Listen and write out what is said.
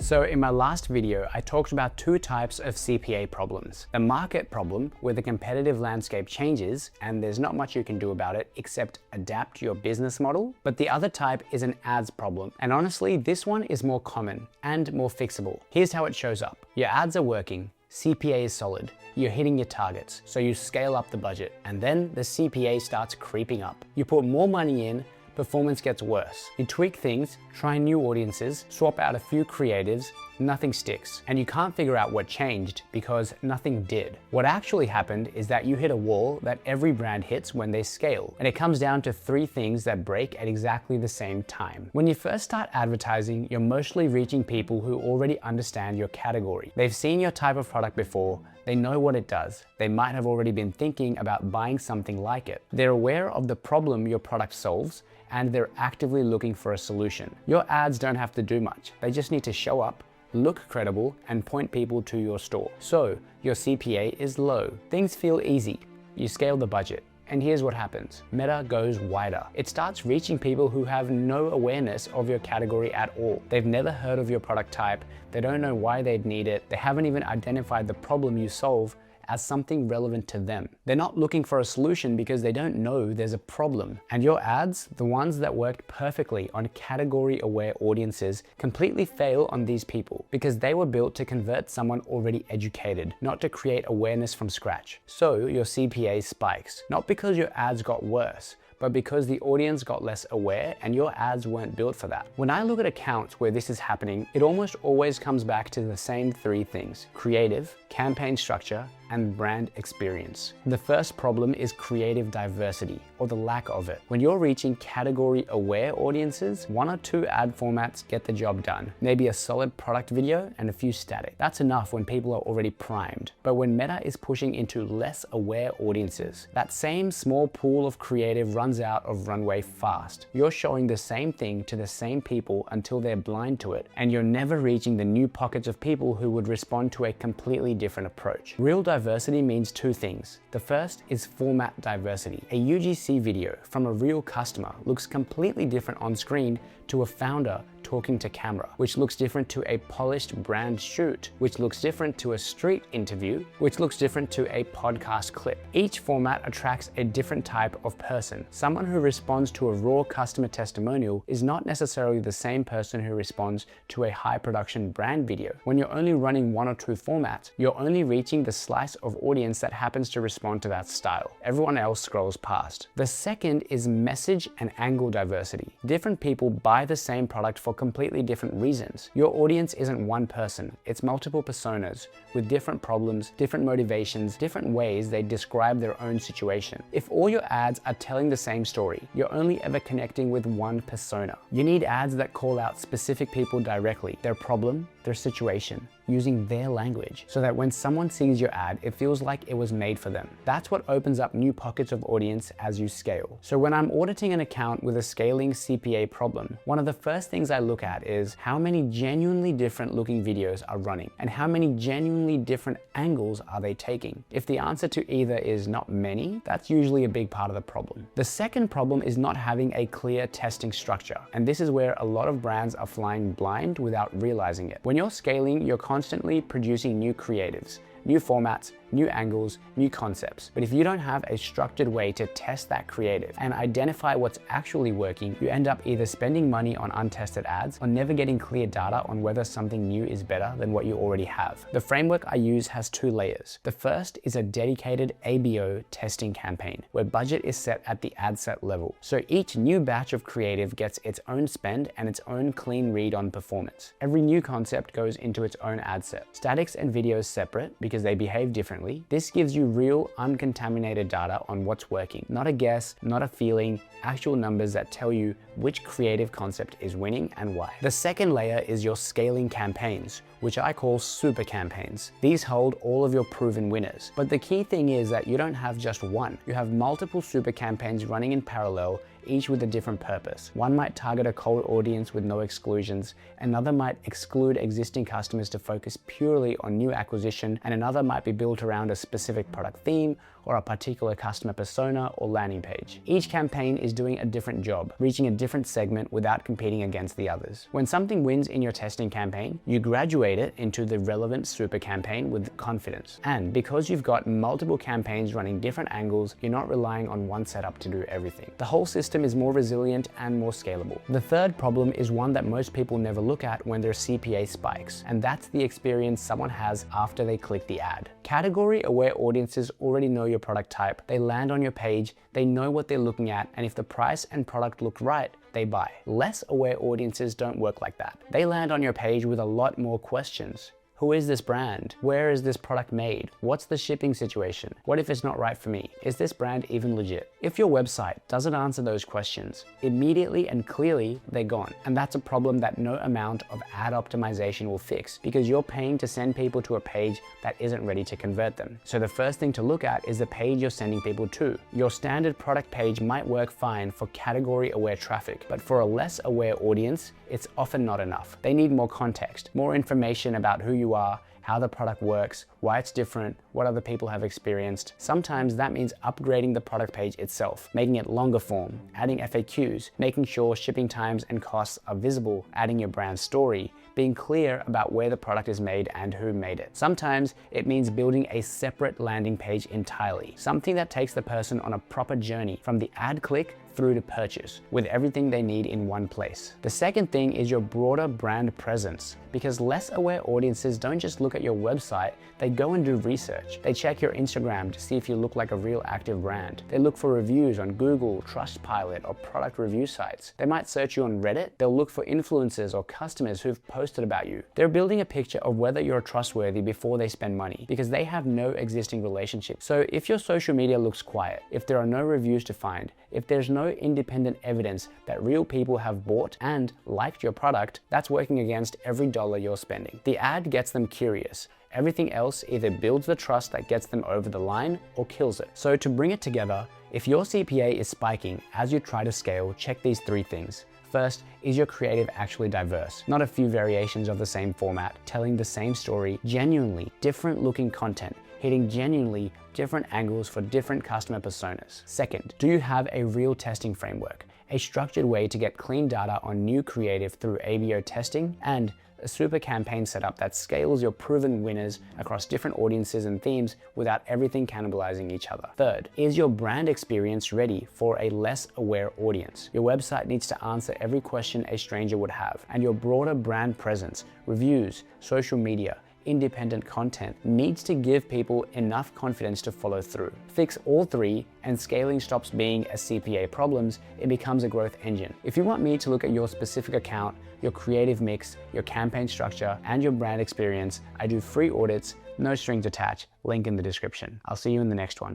So in my last video, I talked about two types of CPA problems. The market problem, where the competitive landscape changes and there's not much you can do about it except adapt your business model. But the other type is an ads problem. And honestly, this one is more common and more fixable. Here's how it shows up. Your ads are working. CPA is solid, you're hitting your targets, so you scale up the budget, and then the CPA starts creeping up. You put more money in, performance gets worse. You tweak things, try new audiences, swap out a few creatives, nothing sticks. And you can't figure out what changed because nothing did. What actually happened is that you hit a wall that every brand hits when they scale. And it comes down to three things that break at exactly the same time. When you first start advertising, you're mostly reaching people who already understand your category. They've seen your type of product before, they know what it does. They might have already been thinking about buying something like it. They're aware of the problem your product solves, and they're actively looking for a solution. Your ads don't have to do much. They just need to show up, look credible, and point people to your store. So your CPA is low. Things feel easy. You scale the budget. And here's what happens. Meta goes wider. It starts reaching people who have no awareness of your category at all. They've never heard of your product type. They don't know why they'd need it. They haven't even identified the problem you solve as something relevant to them. They're not looking for a solution because they don't know there's a problem. And your ads, the ones that worked perfectly on category-aware audiences, completely fail on these people because they were built to convert someone already educated, not to create awareness from scratch. So your CPA spikes, not because your ads got worse, but because the audience got less aware and your ads weren't built for that. When I look at accounts where this is happening, it almost always comes back to the same three things: creative, campaign structure, and brand experience. The first problem is creative diversity, or the lack of it. When you're reaching category-aware audiences, one or two ad formats get the job done. Maybe a solid product video and a few static. That's enough when people are already primed. But when Meta is pushing into less aware audiences, that same small pool of creative runs out of runway fast. You're showing the same thing to the same people until they're blind to it, and you're never reaching the new pockets of people who would respond to a completely different approach. Real diversity means two things. The first is format diversity. A UGC video from a real customer looks completely different on screen to a founder talking to camera, which looks different to a polished brand shoot, which looks different to a street interview, which looks different to a podcast clip. Each format attracts a different type of person. Someone who responds to a raw customer testimonial is not necessarily the same person who responds to a high production brand video. When you're only running one or two formats, you're only reaching the slice of audience that happens to respond to that style. Everyone else scrolls past. The second is message and angle diversity. Different people buy the same product for completely different reasons. Your audience isn't one person, it's multiple personas with different problems, different motivations, different ways they describe their own situation. If all your ads are telling the same story, you're only ever connecting with one persona. You need ads that call out specific people directly, their problem, their situation, using their language, so that when someone sees your ad, it feels like it was made for them. That's what opens up new pockets of audience as you scale. So when I'm auditing an account with a scaling CPA problem, one of the first things I look at is how many genuinely different looking videos are running and how many genuinely different angles are they taking. If the answer to either is not many, that's usually a big part of the problem. The second problem is not having a clear testing structure. And this is where a lot of brands are flying blind without realizing it. When you're scaling, you're constantly producing new creatives, new formats, new angles, new concepts. But if you don't have a structured way to test that creative and identify what's actually working, you end up either spending money on untested ads or never getting clear data on whether something new is better than what you already have. The framework I use has two layers. The first is a dedicated ABO testing campaign where budget is set at the ad set level. So each new batch of creative gets its own spend and its own clean read on performance. Every new concept goes into its own ad set. Statics and videos separate because they behave differently. This gives you real, uncontaminated data on what's working. Not a guess, not a feeling, actual numbers that tell you which creative concept is winning and why. The second layer is your scaling campaigns, which I call super campaigns. These hold all of your proven winners. But the key thing is that you don't have just one. You have multiple super campaigns running in parallel, each with a different purpose. One might target a cold audience with no exclusions, another might exclude existing customers to focus purely on new acquisition, and another might be built around a specific product theme or a particular customer persona or landing page. Each campaign is doing a different job, reaching a different segment without competing against the others. When something wins in your testing campaign, you graduate it into the relevant super campaign with confidence. And because you've got multiple campaigns running different angles, you're not relying on one setup to do everything. The whole system is more resilient and more scalable. The third problem is one that most people never look at when their CPA spikes, and that's the experience someone has after they click the ad. Category-aware audiences already know your product type. They land on your page, they know what they're looking at, and if the price and product look right, they buy. Less aware audiences don't work like that. They land on your page with a lot more questions. Who is this brand? Where is this product made? What's the shipping situation? What if it's not right for me? Is this brand even legit? If your website doesn't answer those questions, immediately and clearly, they're gone. And that's a problem that no amount of ad optimization will fix, because you're paying to send people to a page that isn't ready to convert them. So the first thing to look at is the page you're sending people to. Your standard product page might work fine for category-aware traffic, but for a less aware audience, it's often not enough. They need more context, more information about who you are, how the product works, why it's different, what other people have experienced. Sometimes that means upgrading the product page itself, making it longer form, adding FAQs, making sure shipping times and costs are visible, adding your brand story, being clear about where the product is made and who made it. Sometimes it means building a separate landing page entirely, something that takes the person on a proper journey from the ad click through to purchase, with everything they need in one place. The second thing is your broader brand presence, because less aware audiences don't just look at your website, they go and do research. They check your Instagram to see if you look like a real active brand. They look for reviews on Google, Trustpilot, or product review sites. They might search you on Reddit. They'll look for influencers or customers who've posted about you. They're building a picture of whether you're trustworthy before they spend money, because they have no existing relationship. So if your social media looks quiet, if there are no reviews to find, if there's no independent evidence that real people have bought and liked your product, that's working against every dollar you're spending. The ad gets them curious. Everything else either builds the trust that gets them over the line or kills it. So to bring it together, if your CPA is spiking as you try to scale, check these three things. First, is your creative actually diverse? Not a few variations of the same format, telling the same story, genuinely different looking content, hitting genuinely different angles for different customer personas. Second, do you have a real testing framework, a structured way to get clean data on new creative through ABO testing, and a super campaign setup that scales your proven winners across different audiences and themes without everything cannibalizing each other. Third, is your brand experience ready for a less aware audience? Your website needs to answer every question a stranger would have, and your broader brand presence, reviews, social media, independent content needs to give people enough confidence to follow through. Fix all three and scaling stops being a CPA problems, it becomes a growth engine. If you want me to look at your specific account, your creative mix, your campaign structure, and your brand experience, I do free audits, no strings attached, link in the description. I'll see you in the next one.